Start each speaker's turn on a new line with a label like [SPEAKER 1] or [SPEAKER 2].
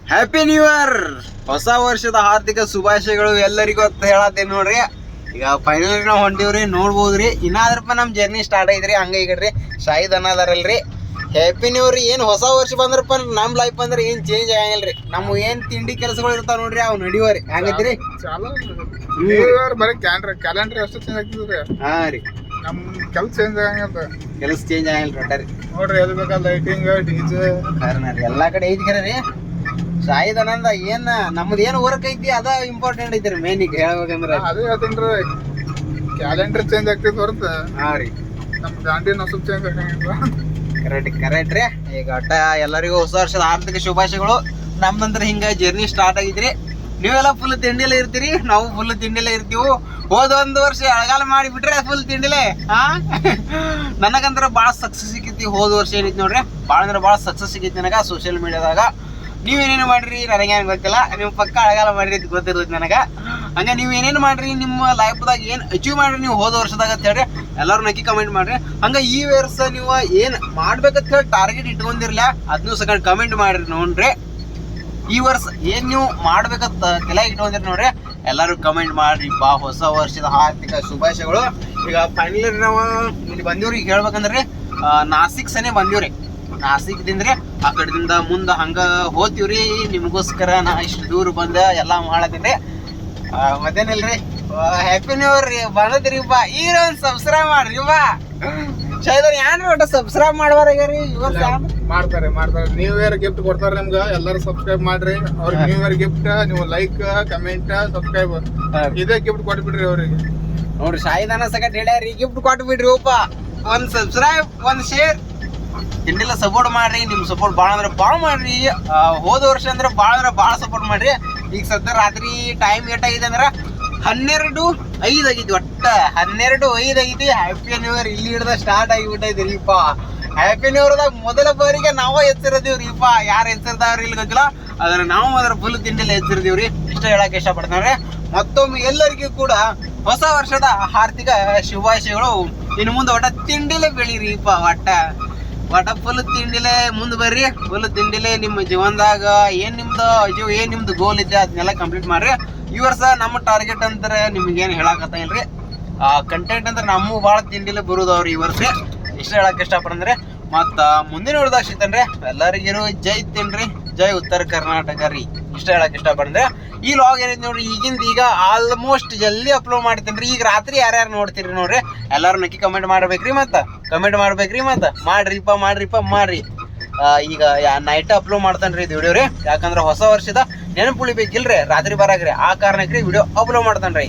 [SPEAKER 1] Happy new year, ಹೊಸ ವರ್ಷದ ಹಾರ್ದಿಕ ಶುಭಾಶಯಗಳು ಎಲ್ಲರಿಗೂ ಅಂತ ಹೇಳತ್ತೇನೆ ನೋಡ್ರಿ. ಈಗ ಫೈನಲ್ ನಾವು ಹೊಂಟಿವ್ರಿ, ನೋಡ್ಬೋದ್ರಿ. ಇನ್ನಾದ್ರಪ್ಪ ನಮ್ಮ ಜರ್ನಿ ಸ್ಟಾರ್ಟ್ ಐತ್ರಿ. ಹಂಗ ಈಗಡ್ರಿ ಶಾಹಿದ್ ಅನ್ನದಾರಲ್ರಿ, ಹ್ಯಾಪಿ ನ್ಯೂ ಇಯರ್. ಏನು ಹೊಸ ವರ್ಷ ಬಂದ್ರಪ್ಪ ನಮ್ಮ ಲೈಫ್ ಅಂದ್ರೆ ಏನು ಚೇಂಜ್ ಆಗಂಗಿಲ್ರಿ. ನಮ್ಮ ಏನು ತಿಂಡಿ ಕೆಲಸಗಳು ಇರ್ತಾವ ನೋಡ್ರಿ, ಅವು ನಡಿವರಿ. ಹಂಗೈತ್ರಿ
[SPEAKER 2] ಬರೀ ಕ್ಯಾಲೆಂಡರ್ ಅಷ್ಟು ಚೇಂಜ್ ಆಗ್ತದ್ರಿ.
[SPEAKER 1] ಹಾ ರೀ,
[SPEAKER 2] ನಮ್ ಕೆಲ್ಸ ಚೇಂಜ್ ಆಗಂತ
[SPEAKER 1] ಕೆಲಸ ಚೇಂಜ್ ಆಗಂಗಿಲ್ಲ ರೀ.
[SPEAKER 2] ನೋಡ್ರಿ, ಎಲ್ಲಿ ಬೇಕಾದ ಲೈಟಿಂಗ್ ಡಿಜೆ
[SPEAKER 1] ಕಾರಣ ರೀ ಎಲ್ಲಾ ಕಡೆ ಐತಿ ಖರೆ ರೀ. ಶಾಹಿದ್ ಆನಂದ ಏನ್ ನಮ್ದು ಏನು ವರ್ಕ್ ಐತಿ ಅದ ಇಂಪಾರ್ಟೆಂಟ್ ಐತಿ ಮೇನ್. ಈಗ ಹೇಳ್ಬೇಕಂದ್ರ
[SPEAKER 2] ಅದೇ ಹೇಳ್ತೇನ್ರಿ, ಕ್ಯಾಲೆಂಡರ್ ಚೇಂಜ್ ಆಗ್ತೈತಿ ಹೊರತ
[SPEAKER 1] ಹಾ ರೀ,
[SPEAKER 2] ನಮ್ ಗಾಂಡಿನ ಸ್ವಲ್ಪ ಚೇಂಜ್ ಆಗಂಗಿಲ್ಲ.
[SPEAKER 1] ಕರೆಕ್ಟ್ ರೀ. ಈಗ ಒಟ್ಟ ಎಲ್ಲರಿಗೂ ಹೊಸ ವರ್ಷದ ಆರ್ಥಿಕ ಶುಭಾಶಯಗಳು. ನಮ್ದಂತ್ರ ಹಿಂಗ ಜರ್ನಿ ಸ್ಟಾರ್ಟ್ ಆಗಿದ್ರಿ. ನೀವೆಲ್ಲ ಫುಲ್ ತಿಂಡಿಲೇ ಇರ್ತೀರಿ, ನಾವು ಫುಲ್ ತಿಂಡಿಲೇ ಇರ್ತೀವಿ. ಹೋದ ಒಂದು ವರ್ಷ ಅಳಗಾಲ ಮಾಡಿ ಬಿಟ್ರೆ ಫುಲ್ ತಿಂಡಿಲೇ. ನನಗಂದ್ರ ಭಾಳ ಸಕ್ಸಸ್ ಸಿಕ್ಕೈತಿ. ಹೋದ ವರ್ಷ ಏನೈತಿ ನೋಡ್ರಿ, ಭಾಳ ಅಂದ್ರೆ ಭಾಳ ಸಕ್ಸಸ್ ಸಿಕ್ಕೈತಿ ನನಗ ಸೋಷಿಯಲ್ ಮೀಡಿಯಾದಾಗ. ನೀವೇನೇನು ಮಾಡ್ರಿ ನನಗೇನು ಗೊತ್ತಿಲ್ಲ, ನೀವು ಪಕ್ಕ ಅಳಗಾಲ ಮಾಡಿರಿ ಗೊತ್ತಿರ್ತೈತಿ ನನಗೆ. ಹಂಗೆ ನೀವು ಏನೇನು ಮಾಡ್ರಿ, ನಿಮ್ಮ ಲೈಫ್ದಾಗ ಏನು ಅಚೀವ್ ಮಾಡ್ರಿ ನೀವು ಹೋದ ವರ್ಷದಾಗ ಅಂತ ಹೇಳ್ರಿ ಎಲ್ಲರೂ ನಕ್ಕಿ ಕಮೆಂಟ್ ಮಾಡ್ರಿ. ಹಂಗೆ ಈ ವರ್ಷ ನೀವು ಏನು ಮಾಡ್ಬೇಕಂತ ಹೇಳಿ ಟಾರ್ಗೆಟ್ ಇಟ್ಕೊಂಡಿರ್ಲ ಅದನ್ನೂ ಸಕಂಡ್ ಕಮೆಂಟ್ ಮಾಡ್ರಿ ನೋಡ್ರಿ. ಈ ವರ್ಷ ಏನು ನೀವು ಮಾಡ್ಬೇಕಂತ ಕೆಲ ಇಟ್ಕೊಂಡಿರಿ ನೋಡ್ರಿ, ಎಲ್ಲರೂ ಕಮೆಂಟ್ ಮಾಡ್ರಿ. ಹೊಸ ವರ್ಷದ ಆರ್ಥಿಕ ಶುಭಾಶಯಗಳು. ಈಗ ಫೈನಲಿ ನಾವು ಇಲ್ಲಿ ಬಂದೀವ್ರಿ. ಈಗ ಹೇಳ್ಬೇಕಂದ್ರೆ ನಾಸಿಕ್ ಸನೇ ಬಂದೀವ್ರಿ. ನಾಸಿಕ್ದಿಂದ್ರಿ ಆ ಕಡೆದಿಂದ ಮುಂದೆ ಹಂಗ ಹೋಗ್ತೀವ್ರಿ. ನಿಮಗೋಸ್ಕರ ನಾ ಇಷ್ಟು ದೂರ ಬಂದ ಎಲ್ಲ ಮಾಡತ್ತೀನಿ. ಮತ್ತೇನಿಲ್ರಿ, ಹ್ಯಾಪಿ ನ್ಯೂ ಇಯರ್ ರೀ. ಬಂದದ್ರಿ ಬಾ, ಈಗ ಒಂದು ಸಬ್ಸ್ಕ್ರೈಬ್ ಮಾಡ್ರಿ ಬಾ. ಶಾಯ್ದವ್ರು ಏನ್ರಿ ಒಟ್ಟು ಸಬ್ಸ್ಕ್ರೈಬ್ ಮಾಡ್ಬಾರ್ರಿ.
[SPEAKER 2] ಮಾಡ್ತಾರೆ ನ್ಯೂ ಇಯರ್ ಗಿಫ್ಟ್ ಕೊಡ್ತಾರೆ ನಿಮ್ಗೆ. ಎಲ್ಲರೂ ಸಬ್ಸ್ಕ್ರೈಬ್ ಮಾಡ್ರಿ. ಅವ್ರಿಗೆ ನ್ಯೂ ಇಯರ್ ಗಿಫ್ಟ್ ನೀವು ಲೈಕ್, ಕಮೆಂಟ್, ಸಬ್ಸ್ಕ್ರೈಬ್ ಇದೇ ಗಿಫ್ಟ್ ಕೊಟ್ಬಿಡ್ರಿ ಅವ್ರಿಗೆ.
[SPEAKER 1] ನೋಡ್ರಿ, ಶಾಹಿದಾನ ಸಕಟ್ ಹೇಳ್ಯಾರಿ, ಗಿಫ್ಟ್ ಕೊಟ್ಟು ಬಿಡ್ರಿ ಒಪ್ಪ. ಒಂದು ಸಬ್ಸ್ಕ್ರೈಬ್, ಒಂದು ಶೇರ್, ತಿಂಡಿಲ್ಲ ಸಪೋರ್ಟ್ ಮಾಡ್ರಿ. ನಿಮ್ ಸಪೋರ್ಟ್ ಭಾಳ ಅಂದ್ರೆ ಭಾಳ ಮಾಡ್ರಿ. ಹೋದ ವರ್ಷ ಅಂದ್ರೆ ಭಾಳ ಸಪೋರ್ಟ್ ಮಾಡ್ರಿ. ಈಗ ಸದ್ಯ ರಾತ್ರಿ ಟೈಮ್ ಏಟಾಗಿದೆ ಅಂದ್ರೆ 12:05 ಆಗೈತಿ. ಒಟ್ಟ 12:05 ಆಗೈತಿ. ಹ್ಯಾಪಿ ನ್ಯೂ ಇಯರ್ ಇಲ್ಲಿ ಹಿಡ್ದ ಸ್ಟಾರ್ಟ್ ಆಗಿಬಿಟ್ಟೈತಿರಿಪ್ಪ. ಹ್ಯಾಪಿ ನ್ಯೂ ಇಯರ್ದಾಗ ಮೊದಲ ಬಾರಿಗೆ ನಾವು ಎಚ್ಚರದೀವ್ರಿಪ್ಪ. ಯಾರು ಎಚ್ಚರದವ್ರಿ ಇಲ್ಲಿ ಗೊತ್ತಿಲ್ಲ, ಆದ್ರೆ ನಾವು ಅದರ ಫುಲ್ ತಿಂಡಿಲ್ಲ ಎಚ್ಚರಿದೀವ್ರಿ. ಇಷ್ಟ ಹೇಳಕ್ ಇಷ್ಟಪಡ್ತಾವ್ರಿ. ಮತ್ತೊಮ್ಮೆ ಎಲ್ಲರಿಗೂ ಕೂಡ ಹೊಸ ವರ್ಷದ ಆರ್ಥಿಕ ಶುಭಾಶಯಗಳು. ಇನ್ನು ಮುಂದೆ ಒಟ್ಟ ತಿಂಡಿಲೇ ಬೆಳೀರಿಪ್ಪ. ಒಟ್ಟ ಫುಲ್ ತಿಂಡಿಲೇ ಮುಂದೆ ಬರ್ರಿ. ಫುಲ್ ತಿಂಡಿಲೇ ನಿಮ್ಮ ಜೀವನದಾಗ ಏನ್ ನಿಮ್ದು ಗೋಲ್ ಇದೆ ಅದನ್ನೆಲ್ಲ ಕಂಪ್ಲೀಟ್ ಮಾಡ್ರಿ. ಈ ವರ್ಷ ನಮ್ಮ ಟಾರ್ಗೆಟ್ ಅಂತಾರೆ ನಿಮ್ಗೇನು ಹೇಳಕತ್ತಂಗಿಲ್ರಿ. ಕಂಟೆಂಟ್ ಅಂದ್ರೆ ನಮ್ಮ ಭಾಳ ತಿಂಡಿಲೇ ಬರುದವ್ರಿ ಈ ವರ್ಷ. ಇಷ್ಟ ಹೇಳಕ್ ಇಷ್ಟಪಡಂದ್ರೆ ಮತ್ತ ಮುಂದಿನ ನೋಡ್ದಾಗ ಸಿಗ್ತೇನ್ರಿ. ಎಲ್ಲರಿಗೂ ಜೈ ತಿನ್ರಿ, ಜೈ ಉತ್ತರ ಕರ್ನಾಟಕ ರೀ. ಇಷ್ಟ ಹೇಳಕ್ ಇಷ್ಟಪಡಂದ್ರೆ ಈ ಲಾಗ್ ಏನೈತಿ ನೋಡ್ರಿ, ಈಗ ಆಲ್ಮೋಸ್ಟ್ ಜಲ್ದಿ ಅಪ್ಲೋಡ್ ಮಾಡ್ತೇನ್ರಿ. ಈಗ ರಾತ್ರಿ ಯಾರ್ಯಾರು ನೋಡ್ತೀರಿ ನೋಡ್ರಿ, ಎಲ್ಲರೂ ನಕ್ಕಿ ಕಮೆಂಟ್ ಮಾಡ್ಬೇಕ್ರಿ. ಮತ್ತ ಮಾಡ್ರಿ. ಈಗ ನೈಟ್ ಅಪ್ಲೋಡ್ ಮಾಡ್ತಾನ್ರಿ ಇದು ವಿಡಿಯೋ ರೀ. ಯಾಕಂದ್ರೆ ಹೊಸ ವರ್ಷದ ನೆನಪು ಉಳಿಬೇಕಿಲ್ರಿ ರಾತ್ರಿ ಬರಾಕ್ರಿ. ಆ ಕಾರಣಕ್ಕೆ ವಿಡಿಯೋ ಅಪ್ಲೋಡ್ ಮಾಡ್ತಾನ್ರಿ.